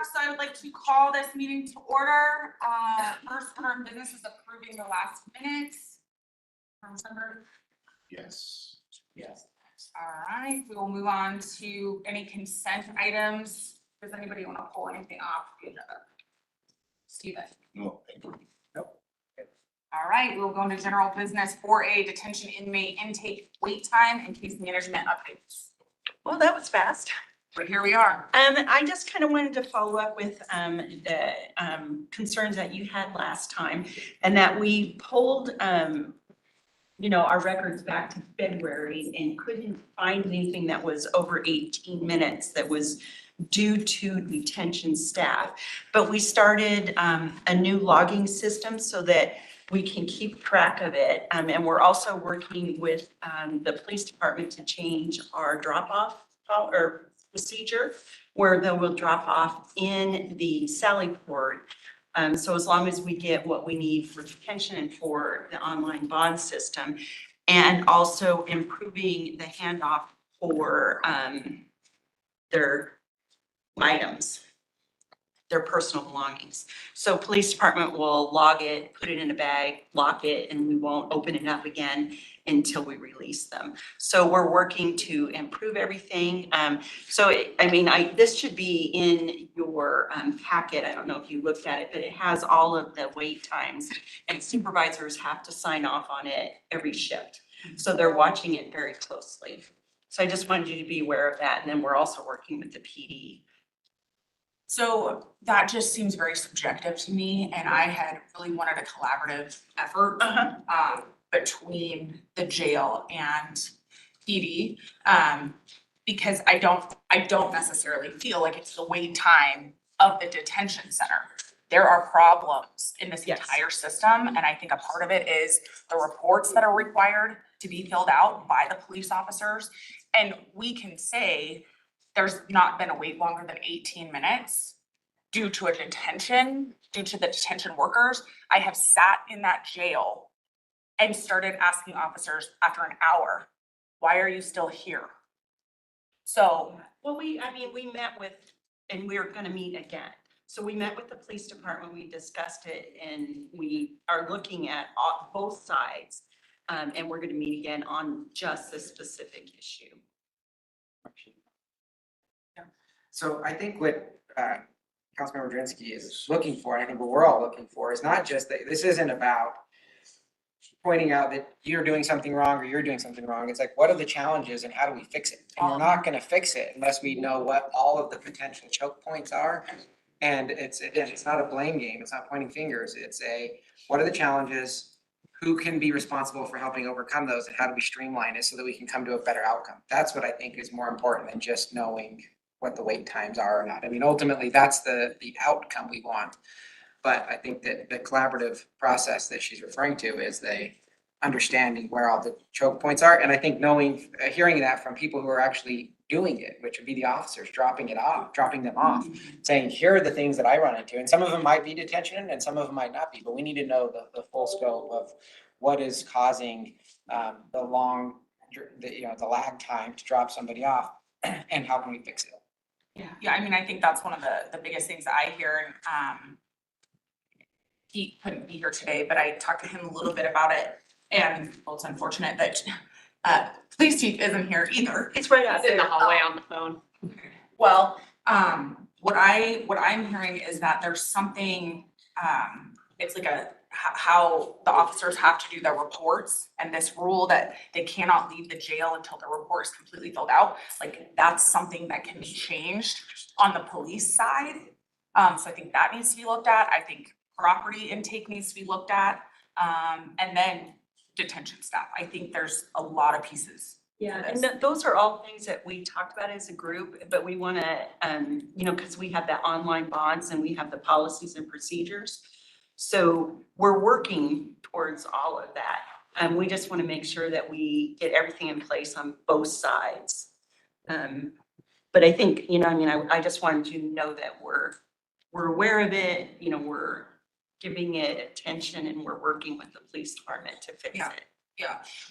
so I would like to call this meeting to order. First order of business is approving the last minutes from Sundberg. Yes. Yes. All right, we will move on to any consent items. Does anybody want to pull anything off the agenda? Steven? No, thank you. All right, we'll go into general business 4A, detention inmate intake wait time and case management updates. Well, that was fast. But here we are. I just kind of wanted to follow up with the concerns that you had last time, and that we pulled our records back to February and couldn't find anything that was over 18 minutes that was due to detention staff. But we started a new logging system so that we can keep track of it. And we're also working with the police department to change our drop-off or procedure where they will drop off in the Sally port. So as long as we get what we need for detention and for the online bond system, and also improving the handoff for their items, their personal belongings. So police department will log it, put it in a bag, lock it, and we won't open it up again until we release them. So we're working to improve everything. This should be in your packet. I don't know if you looked at it, but it has all of the wait times, and supervisors have to sign off on it every shift. So they're watching it very closely. So I just wanted you to be aware of that. And then we're also working with the PD. So that just seems very subjective to me, and I had really wanted a collaborative effort between the jail and PD, because I don't necessarily feel like it's the wait time of the detention center. There are problems in this entire system, and I think a part of it is the reports that are required to be filled out by the police officers, and we can say there's not been a wait longer than 18 minutes due to the detention workers. I have sat in that jail and started asking officers after an hour, why are you still here? So. Well, we met with, and we're gonna meet again. So we met with the police department, we discussed it, and we are looking at both sides. And we're gonna meet again on just this specific issue. So I think what Councilmember Jurinsky is looking for, and I think what we're all looking for, is not just that this isn't about pointing out that you're doing something wrong or you're doing something wrong. It's like, what are the challenges and how do we fix it? And we're not gonna fix it unless we know what all of the potential choke points are. And it's not a blame game. It's not pointing fingers. It's what are the challenges? Who can be responsible for helping overcome those, and how do we streamline it so that we can come to a better outcome? That's what I think is more important than just knowing what the wait times are or not. I mean, ultimately, that's the outcome we want. But I think that the collaborative process that she's referring to is the understanding where all the choke points are. And I think hearing that from people who are actually doing it, which would be the officers dropping them off, saying, here are the things that I run into. And some of them might be detention and some of them might not be, but we need to know the full scope of what is causing the lag time to drop somebody off, and how can we fix it? Yeah, I mean, I think that's one of the biggest things that I hear. He couldn't be here today, but I talked to him a little bit about it, and well, it's unfortunate that police chief isn't here either. It's right out He's in the hallway on the phone. Well, what I'm hearing is that there's something, it's like how the officers have to do their reports, and this rule that they cannot leave the jail until the report is completely filled out. Like, that's something that can be changed on the police side. So I think that needs to be looked at. I think property intake needs to be looked at. And then detention staff. I think there's a lot of pieces. Yeah, and those are all things that we talked about as a group, but we want to, because we have that online bonds and we have the policies and procedures. So we're working towards all of that. And we just want to make sure that we get everything in place on both sides. But I think, I just wanted you to know that we're aware of it, we're giving it attention, and we're working with the police department to fix it.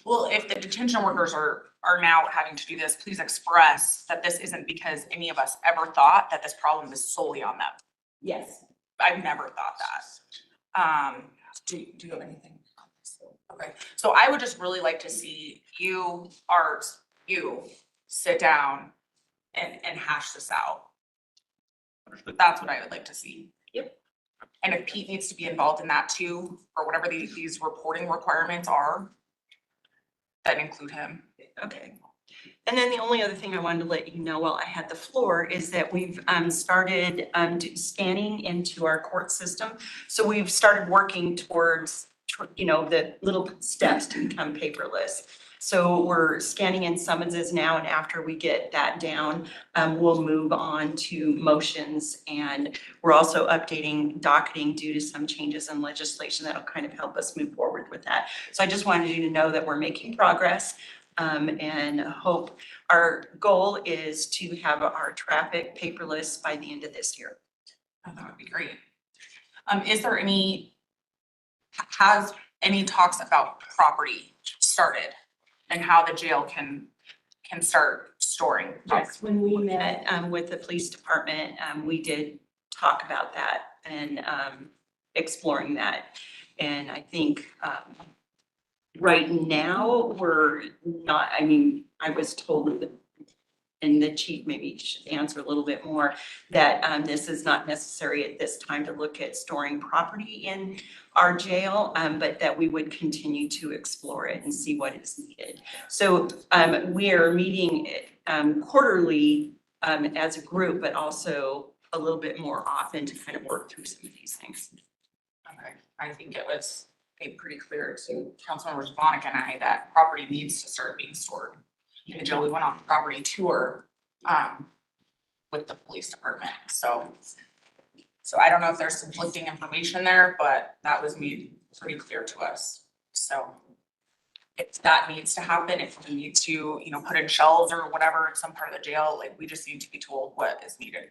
Well, if the detention workers are now having to do this, please express that this isn't because any of us ever thought that this problem is solely on them. Yes. I've never thought that. Do you have anything? On this? Okay, so I would just really like to see you, Art, you sit down and hash this out. That's what I would like to see. Yep. And if Pete needs to be involved in that too, or whatever these reporting requirements are, then include him. Okay. And then the only other thing I wanted to let you know while I had the floor is that we've started scanning into our court system. So we've started working towards, the little steps to become paperless. So we're scanning in summonses now, and after we get that down, we'll move on to motions. And we're also updating docketing due to some changes in legislation that'll kind of help us move forward with that. So I just wanted you to know that we're making progress. And hope our goal is to have our traffic paperless by the end of this year. Oh, that would be great. Is there has any talks about property started and how the jail can start storing? Yes, when we met with the police department, we did talk about that and exploring that. And I think right now, we're not, I was told that, and the chief maybe should answer a little bit more, that this is not necessary at this time to look at storing property in our jail, but that we would continue to explore it and see what is needed. So we are meeting quarterly as a group, but also a little bit more often to kind of work through some of these things. Okay, I think it was made pretty clear to Councilmember Zvonek and I that property needs to start being stored. In the jail, we went on a property tour with the police department, so I don't know if there's conflicting information there, but that was made pretty clear to us. So if that needs to happen, if we need to, put in shelves or whatever in some part of the jail, like, we just need to be told what is needed.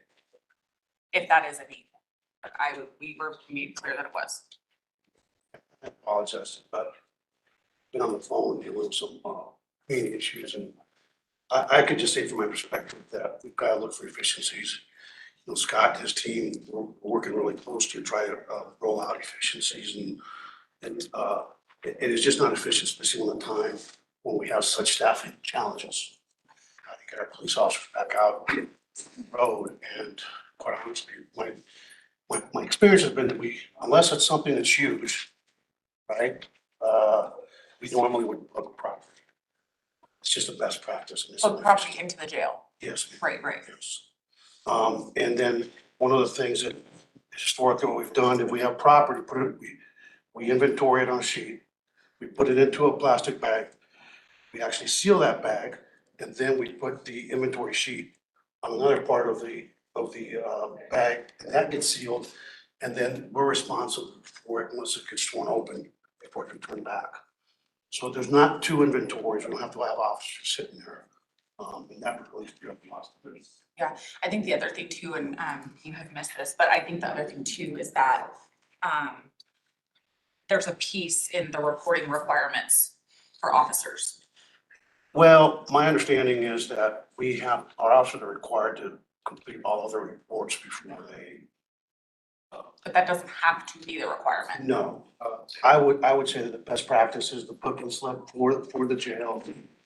If that is a need, but we were made clear that it was. I apologize, but been on the phone dealing with some meeting issues, and I could just say from my perspective that we've got to look for efficiencies. Scott and his team, we're working really close to try to roll out efficiencies, and it is just not efficient, especially on the time when we have such staffing challenges. I think our police officers back out on the road, and quite honestly, my experience has been that unless it's something that's huge, right? We normally would book property. It's just a best practice. Put property into the jail. Yes. Right. Yes. And then one of the things that historically what we've done, if we have property, we inventory it on a sheet. We put it into a plastic bag. We actually seal that bag, and then we put the inventory sheet on another part of the bag, and that gets sealed. And then we're responsible for it once it gets torn open before it can turn back. So there's not two inventories. We don't have to have officers sitting there. And that would really free up lots of things. Yeah, I think the other thing too, and you have missed this, but I think the other thing too is that there's a piece in the reporting requirements for officers. Well, my understanding is that our officers are required to complete all of their reports before they. But that doesn't have to be the requirement. No, I would say that the best practice is the book and slip for the jail.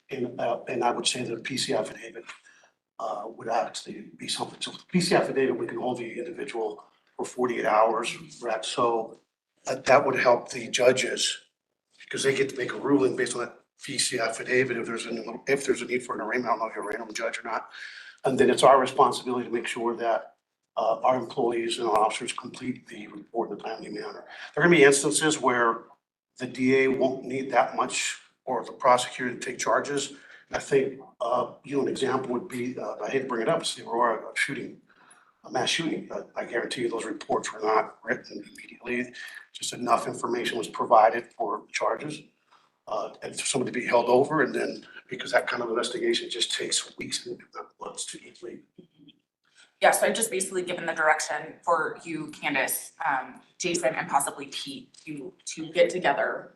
And I would say that a PC affidavit would actually be something. So with PC affidavit, we can hold the individual for 48 hours, right? So that would help the judges because they get to make a ruling based on that PC affidavit if there's a need for an arraignment. I don't know if you're a random judge or not. And then it's our responsibility to make sure that our employees and our officers complete the report in a timely manner. There are gonna be instances where the DA won't need that much or the prosecutor to take charges. I think, an example would be, I hate to bring it up, it's the Aurora shooting, a mass shooting. I guarantee you those reports were not written immediately. Just enough information was provided for charges and for somebody to be held over. And then because that kind of investigation just takes weeks and not months to complete. Yeah, so I've just basically given the direction for you, Candace, Jason, and possibly Pete to get together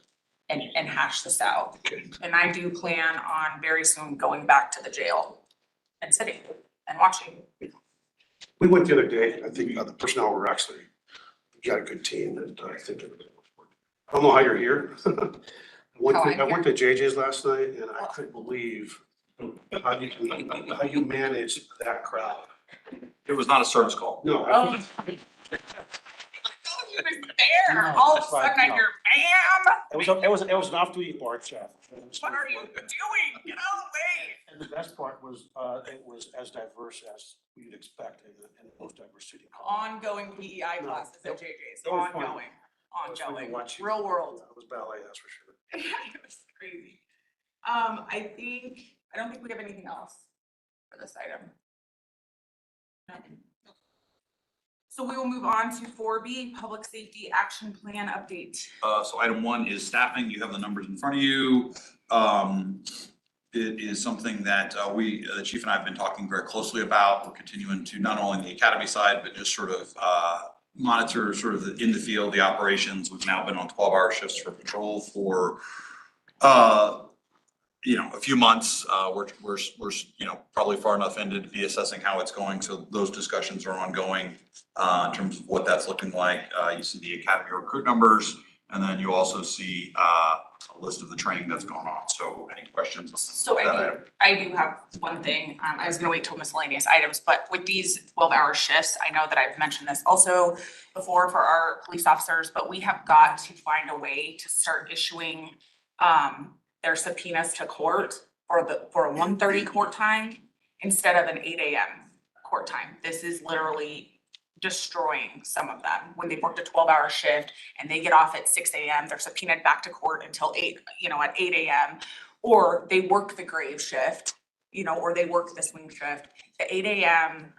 and hash this out. Okay. And I do plan on very soon going back to the jail and sitting and watching. We went the other day, I think the personnel were actually, we got a good team and I think, I don't know how you're here. I went to JJ's last night and I couldn't believe how you managed that crowd. It was not a service call. No. Oh. He was there, all of a sudden I hear bam, It was an off-duty bar chat. what are you doing? Get out of the way. And the best part was, it was as diverse as you'd expect in the most diverse city. Ongoing PEI classes at JJ's, That was fun. ongoing, It was fun to ongoing, watch you. real world. It was ballet, that's for sure. It was crazy. I don't think we have anything else for this item. So we will move on to 4B, Public Safety Action Plan Update. So item 1 is staffing. You have the numbers in front of you. It is something that the chief and I have been talking very closely about. We're continuing to not only on the academy side, but just sort of monitor sort of in the field, the operations. We've now been on 12-hour shifts for patrol for a few months. We're probably far enough into to be assessing how it's going. So those discussions are ongoing in terms of what that's looking like. You see the academy recruit numbers, and then you also see a list of the training that's going on. So any questions? So I do have one thing. I was gonna wait till miscellaneous items, but with these 12-hour shifts, I know that I've mentioned this also before for our police officers, but we have got to find a way to start issuing their subpoenas to court for a 1:30 court time instead of an 8 AM court time. This is literally destroying some of them. When they've worked a 12-hour shift and they get off at 6 AM, they're subpoenaed back to court until at 8 AM. Or they work the grave shift, or they work the swing shift, the 8 AM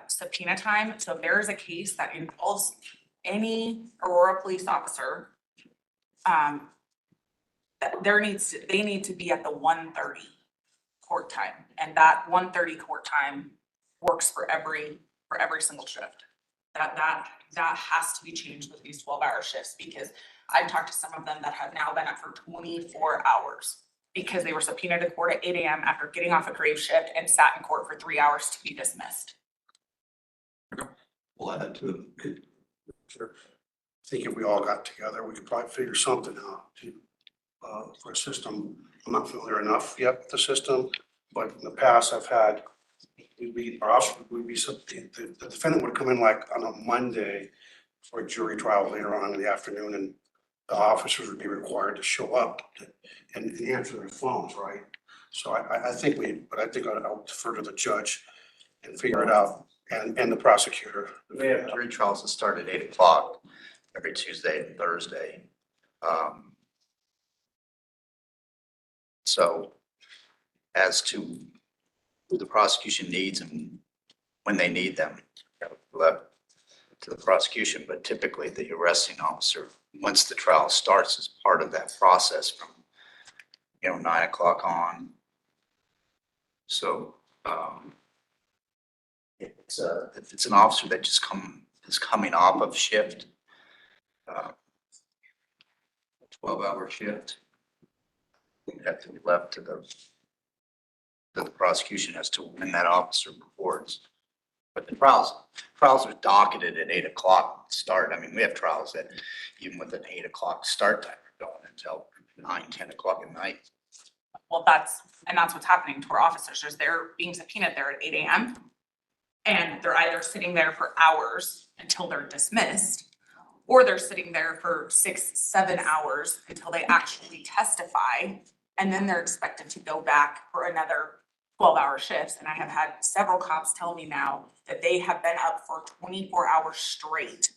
subpoena time. So if there is a case that involves any Aurora police officer, they need to be at the 1:30 court time. And that 1:30 court time works for every single shift. That has to be changed with these 12-hour shifts, because I've talked to some of them that have now been up for 24 hours because they were subpoenaed to court at 8 AM after getting off a grave shift and sat in court for 3 hours to be dismissed. We'll add that to it. Sure. I think if we all got together, we could probably figure something out for a system. I'm not familiar enough yet with the system, but in the past I've had, the defendant would come in like on a Monday for a jury trial later on in the afternoon, and the officers would be required to show up and answer their phones, right? So I think I'll defer to the judge and figure it out, and the prosecutor. We have jury trials that start at 8 o'clock every Tuesday and Thursday. So as to who the prosecution needs and when they need them, left to the prosecution, but typically the arresting officer, once the trial starts, is part of that process from 9 o'clock on. So if it's an officer that just is coming off of shift, 12-hour shift, we have to be left to the prosecution as to when that officer reports. But the trials are docketed at 8 o'clock start. I mean, we have trials that even with an 8 o'clock start time, are going until 9, 10 o'clock at night. Well, that's what's happening to our officers, is they're being subpoenaed there at 8 AM. And they're either sitting there for hours until they're dismissed, or they're sitting there for 6-7 hours until they actually testify. And then they're expected to go back for another 12-hour shifts. And I have had several cops tell me now that they have been up for 24 hours straight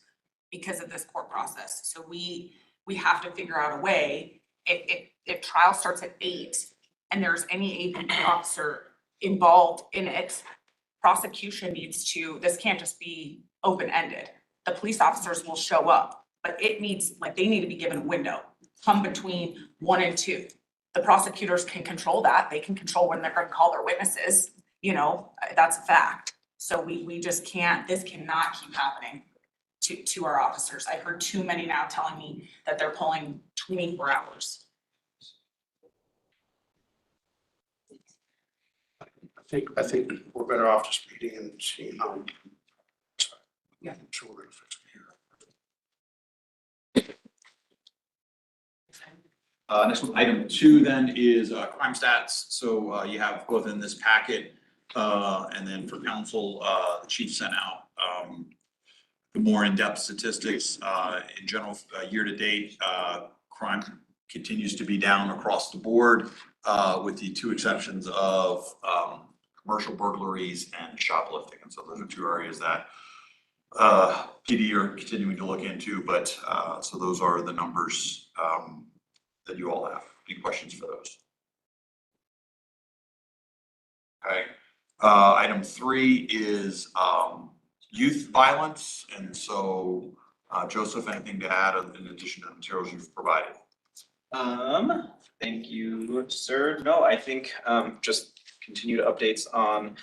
because of this court process. So we have to figure out a way, if trial starts at 8 and there's any APP officer involved in it, prosecution needs to, this can't just be open-ended. The police officers will show up, but they need to be given a window, come between 1 and 2. The prosecutors can control that. They can control when they're going to call their witnesses. That's a fact. So we just can't, this cannot keep happening to our officers. I heard too many now telling me that they're pulling 24 hours. I think we're better off just meeting and seeing how. Yeah, I'm sure we're gonna fix it here. Next one, item 2 then is crime stats. So you have both in this packet and then for council, the chief sent out the more in-depth statistics. In general, year to date, crime continues to be down across the board with the 2 exceptions of commercial burglaries and shoplifting. And so those are 2 areas that PD are continuing to look into, but so those are the numbers that you all have. Any questions for those? Okay. Item 3 is youth violence. And so Joseph, anything to add in addition to the materials you've provided? Thank you, sir. No, I think just continued updates on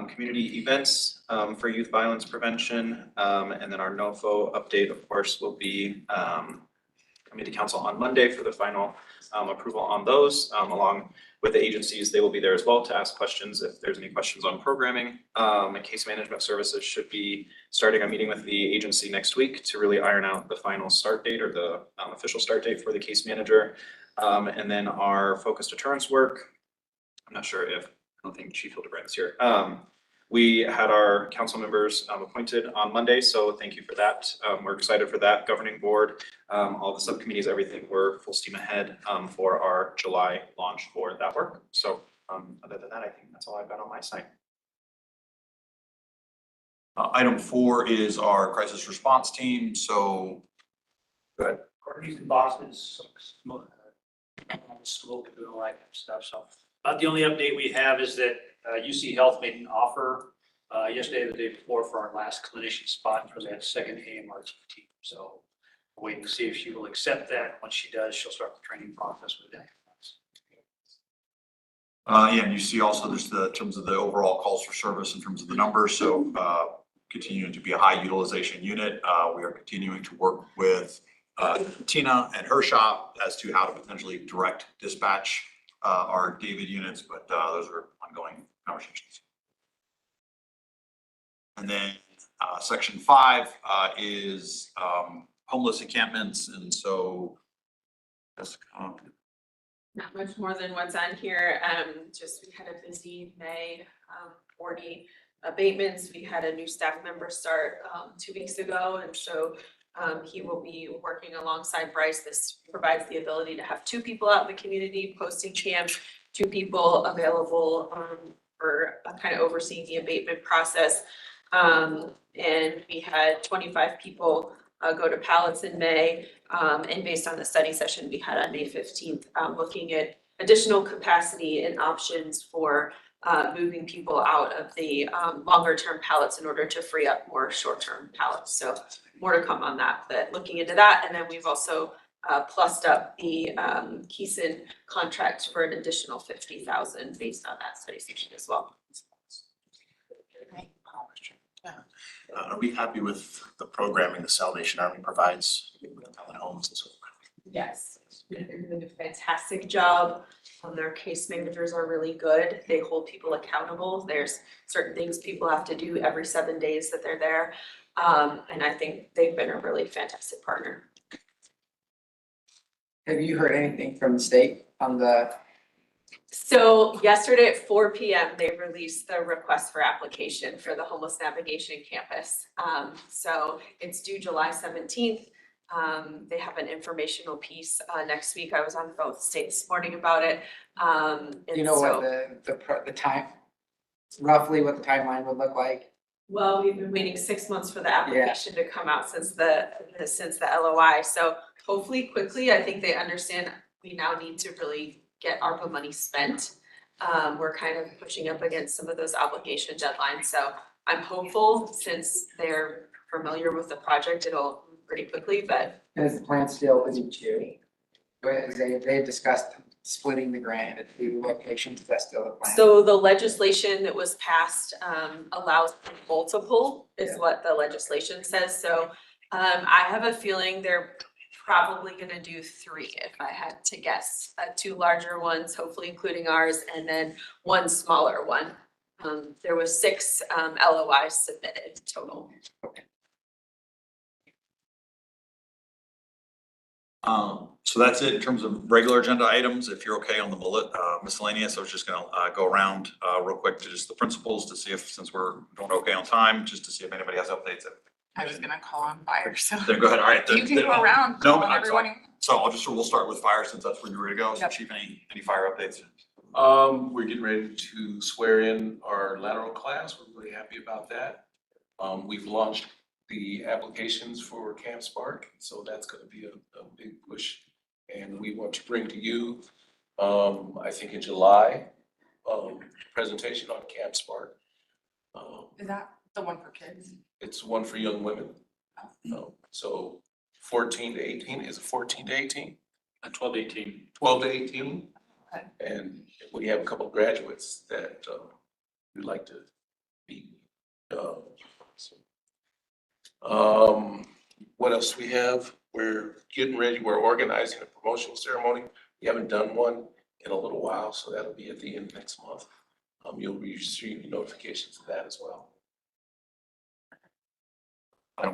community events for youth violence prevention. And then our NOFO update, of course, will be coming to council on Monday for the final approval on those. Along with the agencies, they will be there as well to ask questions if there's any questions on programming. And case management services should be starting a meeting with the agency next week to really iron out the final start date or the official start date for the case manager. And then our focused deterrence work. I'm not sure if, I don't think Chief Hildebrand is here. We had our council members appointed on Monday, so thank you for that. We're excited for that. Governing board, all the subcommittees, everything, we're full steam ahead for our July launch for that work. So other than that, I think that's all I've got on my side. Item 4 is our crisis response team. So go ahead. Courtney's bosses, smoke and doing all that kind of stuff. So the only update we have is that UC Health made an offer yesterday, or the day before, for our last clinician spot for that second AMRT team. So we're waiting to see if she will accept that. Once she does, she'll start the training process with that. Yeah, and you see also there's in terms of the overall calls for service in terms of the numbers. So continuing to be a high utilization unit. We are continuing to work with Tina and her shop as to how to potentially direct dispatch our David units, but those are ongoing conversations. And then section 5 is homeless encampments, and so that's Not much more than what's on here. Just we had a busy May, 40 abatements. We had a new staff member start 2 weeks ago, and so he will be working alongside Bryce. This provides the ability to have 2 people out in the community posting camps, 2 people available for kind of overseeing the abatement process. And we had 25 people go to pallets in May. And based on the study session we had on May 15th, looking at additional capacity and options for moving people out of the longer term pallets in order to free up more short-term pallets. So more to come on that, but looking into that. And then we've also plussed up the Keeson contract for an additional 50,000 based on that study session as well. Are we happy with the programming the Salvation Army provides with the Pellet homes and so forth? Yes, they're doing a fantastic job. Their case managers are really good. They hold people accountable. There's certain things people have to do every 7 days that they're there. And I think they've been a really fantastic partner. Have you heard anything from the state on the? So yesterday at 4 p.m., they released the request for application for the homeless navigation campus. So it's due July 17th. They have an informational piece next week. I was on the phone with the state this morning about it. You know what the time, roughly what the timeline would look like? Well, we've been waiting 6 months for the application to come out since the LOI. So hopefully quickly, I think they understand we now need to really get ARPA money spent. We're kind of pushing up against some of those obligation deadlines. So I'm hopeful, since they're familiar with the project, it'll move pretty quickly, but. Is the plan still, is it due? They discussed splitting the grant at 2 locations, is that still the plan? So the legislation that was passed allows for multiple, is what the legislation says. So I have a feeling they're probably gonna do 3 if I had to guess. 2 larger ones, hopefully including ours, and then 1 smaller one. There was 6 LOIs submitted total. So that's it in terms of regular agenda items. If you're okay on the miscellaneous, I was just gonna go around real quick to just the principals to see if, since we're doing okay on time, just to see if anybody has updates. I was gonna call on fire, so Then go ahead, all right. you can go around No, calling I'm everyone. So we'll start with fire since that's where you're ready to go. So Yep. Chief, any fire updates? We're getting ready to swear in our lateral class. We're really happy about that. We've launched the applications for Camp Spark, so that's gonna be a big push. And we want to bring to you, I think in July, presentation on Camp Spark. Is that the one for kids? It's one for young women. So 14 to 18, is it 14 to 18? 12 to 18. 12 to 18. Okay. And we have a couple of graduates that we'd like to meet. What else we have? We're getting ready, we're organizing a promotional ceremony. We haven't done one in a little while, so that'll be at the end of next month. You'll be receiving notifications of that as well.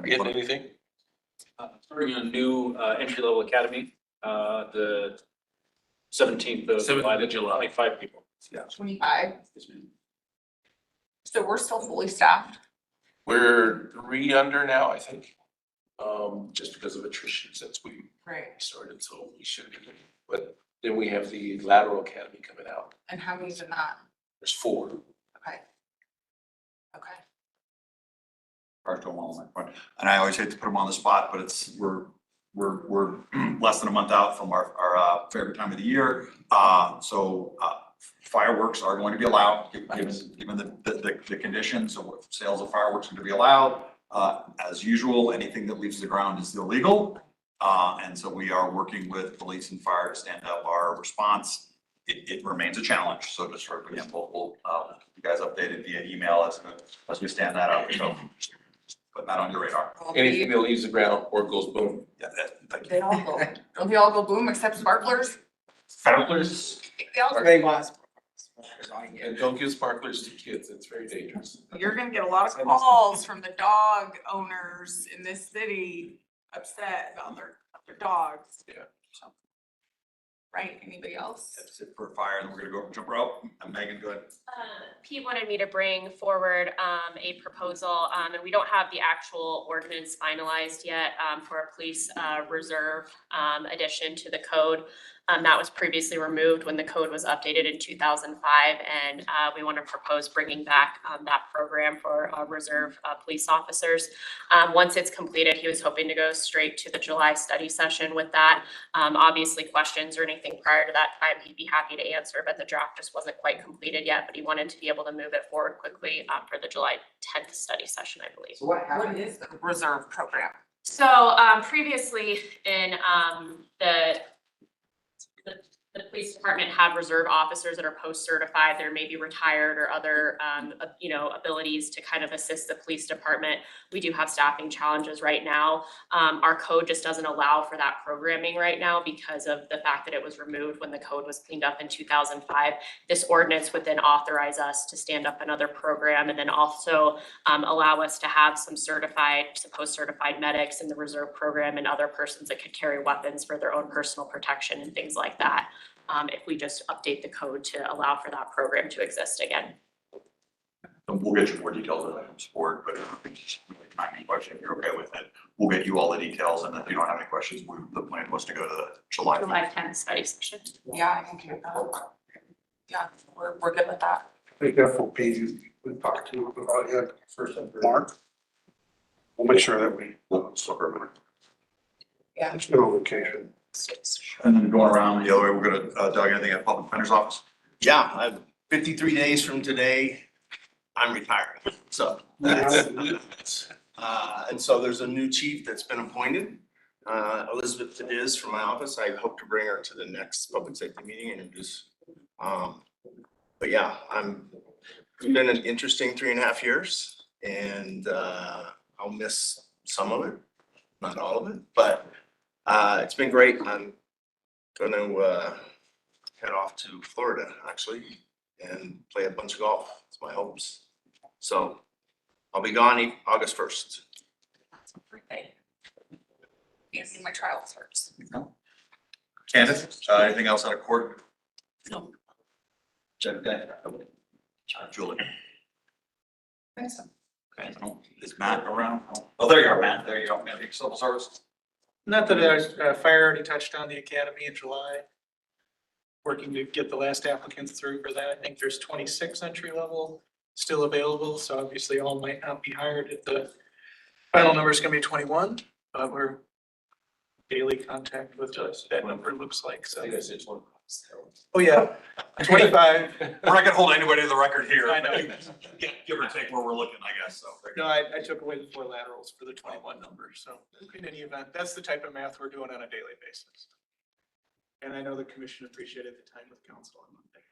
Getting anything? Starting a new entry-level academy, the 17th of 7th of July. 25 people. 25. So we're still fully staffed. We're 3 under now, I think. Just because of attrition since we Right. started, so we should be. But then we have the lateral academy coming out. And how many's in that? There's 4. Okay. Okay. Or to them all in front. And I always hate to put them on the spot, but we're less than a month out from our favorite time of the year. So fireworks are going to be allowed, given the conditions. So sales of fireworks are going to be allowed. As usual, anything that leaves the ground is illegal. And so we are working with police and fire to stand up our response. It remains a challenge. So just for example, we'll keep you guys updated via email as we stand that up. So put that on your radar. Anything that leaves the ground or goes boom. Yeah, thank you. They all go, don't they all go boom except sparklers? Sparklers. They all, They want. And don't give sparklers to kids. It's very dangerous. you're gonna get a lot of calls from the dog owners in this city upset about their dogs. Yeah. So, right, anybody else? That's it for fire, and we're gonna go jump rope. Megan, go ahead. Pete wanted me to bring forward a proposal, and we don't have the actual ordinance finalized yet for a police reserve addition to the code. That was previously removed when the code was updated in 2005, and we want to propose bringing back that program for reserve police officers. Once it's completed, he was hoping to go straight to the July study session with that. Obviously, questions or anything prior to that time, he'd be happy to answer, but the draft just wasn't quite completed yet. But he wanted to be able to move it forward quickly for the July 10th study session, I believe. So what What happened? is the reserve program? So previously in the police department had reserve officers that are post-certified, they're maybe retired or other, abilities to kind of assist the police department. We do have staffing challenges right now. Our code just doesn't allow for that programming right now because of the fact that it was removed when the code was cleaned up in 2005. This ordinance would then authorize us to stand up another program and then also allow us to have some post-certified medics in the reserve program and other persons that could carry weapons for their own personal protection and things like that. If we just update the code to allow for that program to exist again. And we'll get you more details on that from support, but just any question, if you're okay with it, we'll get you all the details, and if you don't have any questions, the plan was to go to the July. July 10th study session. Yeah, I can do that. Yeah, we're good with that. Be careful, Pete, we talked to about it first and Mark. We'll make sure that we, Yeah. it's been on vacation. And then going around the other way, we're gonna, Doug, anything at Public Defender's Office? Yeah, I have 53 days from today, I'm retiring, so. And so there's a new chief that's been appointed, Elizabeth Fadiz from my office. I hope to bring her to the next public safety meeting and introduce. But yeah, it's been an interesting 3.5 years, and I'll miss some of it. not all of it, but it's been great. I'm gonna head off to Florida actually and play a bunch of golf. It's my hopes. So I'll be gone August 1st. Birthday. Can't see my trials first. Candace, anything else out of court? No. Julie? Okay, so is Matt around? Oh, there you are, Matt. There you go. Maybe civil service. Not that fire already touched on the academy in July. Working to get the last applicants through for that. I think there's 26 entry level still available, so obviously all might not be hired at the final number is gonna be 21, but we're daily contact with what that number looks like, so. Oh, yeah, 25. We're not gonna hold anybody to the record here. I know. Give or take where we're looking, I guess, so. No, I took away the 4 laterals for the 21 number, so in any event, that's the type of math we're doing on a daily basis. And I know the commission appreciated the time with council on Monday.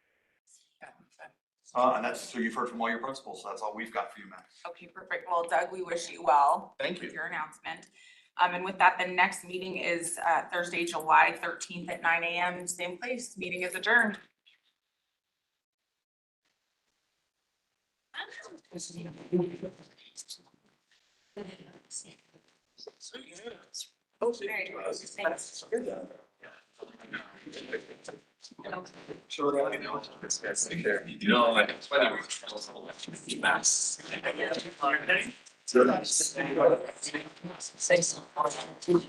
And that's, so you've heard from all your principals, so that's all we've got for you, Matt. Okay, perfect. Well, Doug, we wish you well. Thank you. With your announcement. And with that, the next meeting is Thursday, July 13th at 9 a.m. Same place. Meeting is adjourned. You know, like, it's funny. Say something.